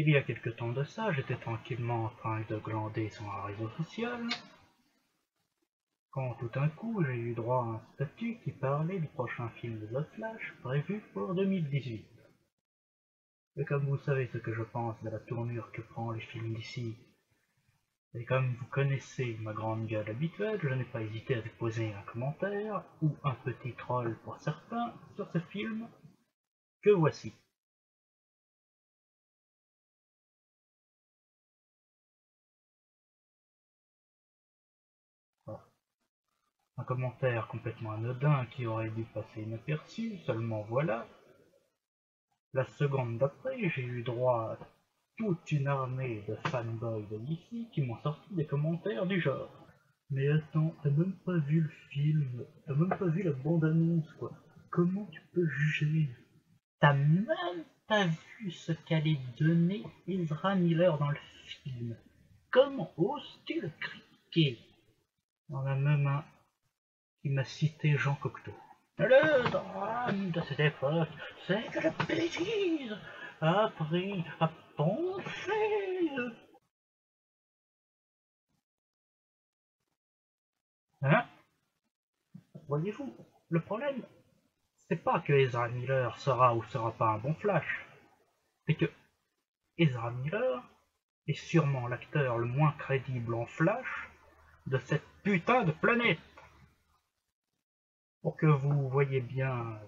Il y a quelque temps de ça, j'étais tranquillement en train de glander sur un réseau social, quand tout d'un coup j'ai eu droit à un statut qui parlait du prochain film de The Flash prévu pour 2018. Et comme vous savez ce que je pense de la tournure que prend les films d'ici, et comme vous connaissez ma grande gueule habituelle, je n'ai pas hésité à déposer un commentaire, ou un petit troll pour certains, sur ce film, que voici. Un commentaire complètement anodin qui aurait dû passer inaperçu, seulement voilà. La seconde d'après, j'ai eu droit à toute une armée de fanboys de DC qui m'ont sorti des commentaires du genre. Mais attends, t'as même pas vu le film, t'as même pas vu la bande-annonce quoi. Comment tu peux juger? T'as même pas vu ce qu'allait donner Ezra Miller dans le film. Comment oses-tu le critiquer? On a même un qui m'a cité Jean Cocteau. Le drame de cette époque, c'est que la bêtise a pris à penser. Hein? Voyez-vous, le problème, c'est pas que Ezra Miller sera ou sera pas un bon Flash, c'est que Ezra Miller est sûrement l'acteur le moins crédible en Flash de cette putain de planète. Pour que vous voyez bien,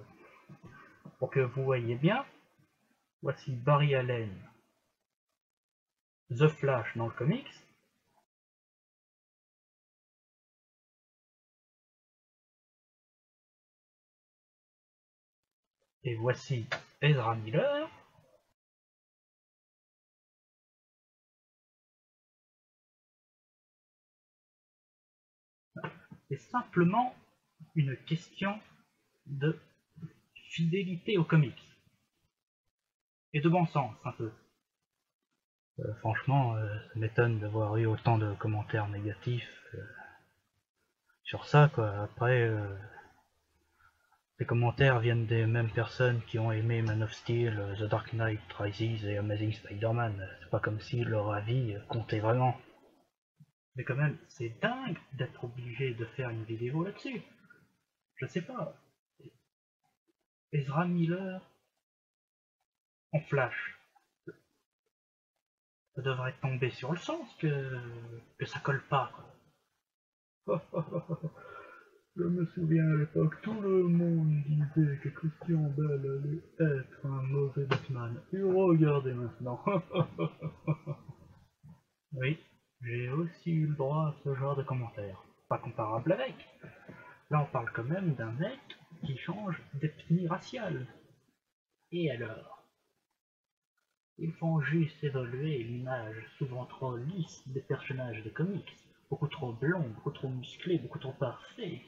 voici Barry Allen, The Flash dans le comics. Et voici Ezra Miller. C'est simplement une question de fidélité aux comics. Et de bon sens, un peu. Franchement, ça m'étonne d'avoir eu autant de commentaires négatifs sur ça, quoi. Après, les commentaires viennent des mêmes personnes qui ont aimé Man of Steel, The Dark Knight Rises et Amazing Spider-Man. C'est pas comme si leur avis comptait vraiment. Mais quand même, c'est dingue d'être obligé de faire une vidéo là-dessus. Je sais pas. Ezra Miller en Flash. Ça devrait tomber sur le sens que ça colle pas. Je me souviens à l'époque, tout le monde disait que Christian Bale allait être un mauvais Batman. Et regardez maintenant. Oui, j'ai aussi eu le droit à ce genre de commentaires. Pas comparable avec. Là, on parle quand même d'un mec qui change d'ethnie raciale. Et alors? Ils font juste évoluer l'image souvent trop lisse des personnages de comics. Beaucoup trop blonds, beaucoup trop musclés, beaucoup trop parfaits.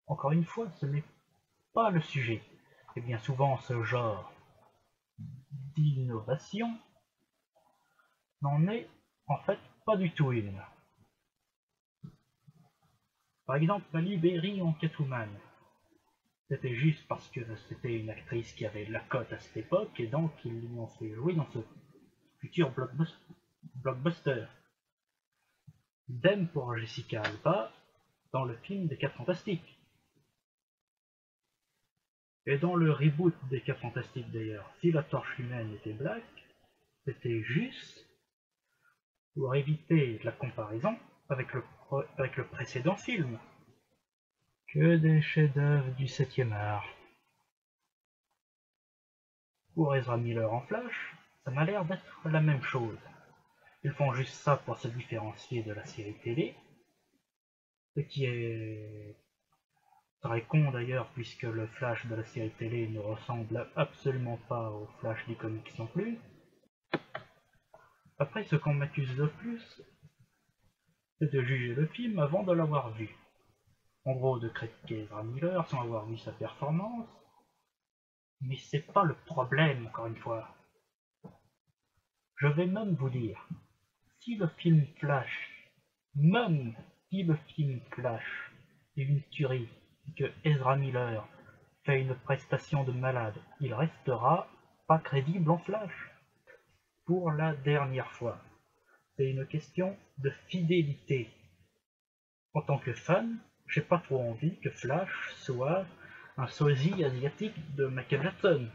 Encore une fois, ce n'est pas le sujet. Et bien souvent, ce genre d'innovation n'en est en fait pas du tout une. Par exemple, Halle Berry en Catwoman. C'était juste parce que c'était une actrice qui avait la cote à cette époque, et donc ils lui ont fait jouer dans ce futur blockbuster. Idem pour Jessica Alba dans le film des 4 Fantastiques. Et dans le reboot des 4 Fantastiques d'ailleurs, si la Torche Humaine était black, c'était juste pour éviter la comparaison avec le précédent film. Que des chefs-d'œuvre du 7e art. Pour Ezra Miller en Flash, ça m'a l'air d'être la même chose. Ils font juste ça pour se différencier de la série télé, ce qui est très con d'ailleurs puisque le Flash de la série télé ne ressemble absolument pas au Flash du comics non plus. Après, ce qu'on m'accuse de plus, c'est de juger le film avant de l'avoir vu. En gros, de critiquer Ezra Miller sans avoir vu sa performance. Mais c'est pas le problème, encore une fois. Je vais même vous dire, si le film Flash, même si le film Flash est une tuerie, que Ezra Miller fait une prestation de malade, il restera pas crédible en Flash. pour la dernière fois. C'est une question de fidélité. En tant que fan, j'ai pas trop envie que Flash soit un sosie asiatique de Michael Jackson.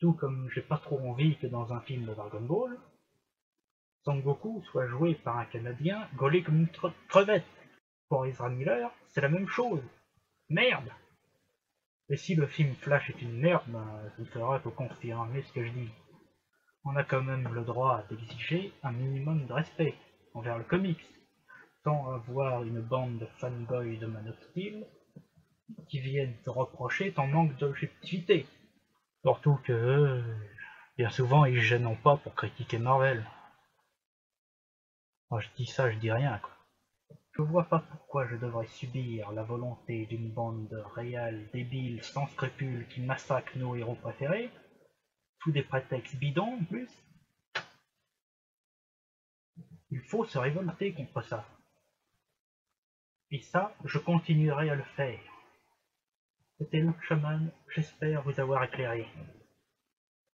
Tout comme j'ai pas trop envie que dans un film de Dragon Ball, Son Goku soit joué par un Canadien gaulé comme une crevette. Pour Ezra Miller, c'est la même chose. Merde! Et si le film Flash est une merde, ça ne fera que confirmer ce que je dis. On a quand même le droit d'exiger un minimum de respect envers le comics, sans avoir une bande de fanboys de Man of Steel qui viennent te reprocher ton manque d'objectivité. Surtout que, bien souvent, ils gênent pas pour critiquer Marvel. Moi je dis ça, je dis rien, quoi. Je vois pas pourquoi je devrais subir la volonté d'une bande de réals débiles sans scrupules qui massacrent nos héros préférés, sous des prétextes bidons en plus. Il faut se révolter contre ça. Et ça, je continuerai à le faire. C'était Luke Shaman, j'espère vous avoir éclairé.